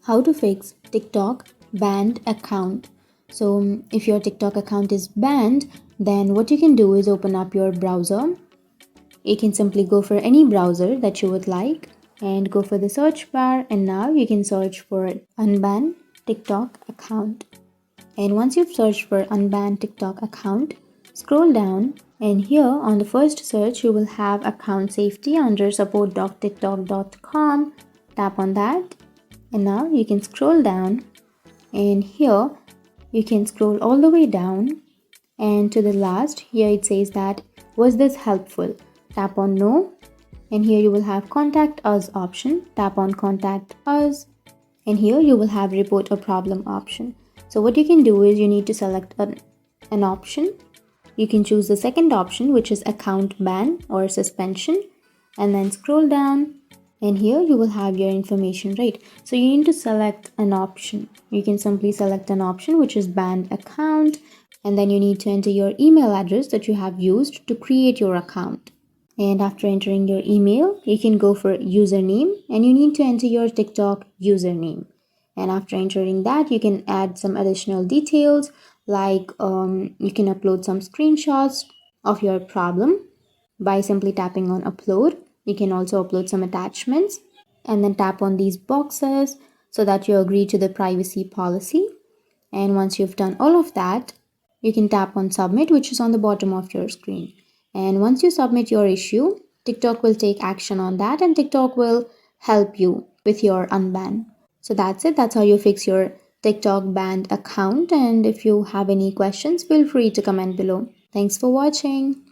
How to fix TikTok banned account. So if your TikTok account is banned, then what you can do is open up your browser. You can simply go for any browser that you would like and go for the search bar, and now you can search for unban TikTok account. And once you've searched for unban TikTok account, scroll down, and here on the first search you will have account safety under support.tiktok.com. Tap on that, and now you can scroll down, and here you can scroll all the way down, and to the last here it says that was this helpful. Tap on no, and here you will have contact us option. Tap on contact us, and here you will have report a problem option. So what you can do is you need to select an option. You can choose the second option, which is account ban or suspension, and then scroll down, and here you will have your information, right? So you need to select an option. You can simply select an option which is banned account, and then you need to enter your email address that you have used to create your account. And after entering your email, you can go for username, and you need to enter your TikTok username. And after entering that, you can add some additional details like you can upload some screenshots of your problem by simply tapping on upload. You can also upload some attachments and then tap on these boxes so that you agree to the privacy policy. And once you've done all of that, you can tap on submit, which is on the bottom of your screen. And once you submit your issue, TikTok will take action on that, and TikTok will help you with your unban. So that's it. That's how you fix your TikTok banned account. And if you have any questions, feel free to comment below. Thanks for watching.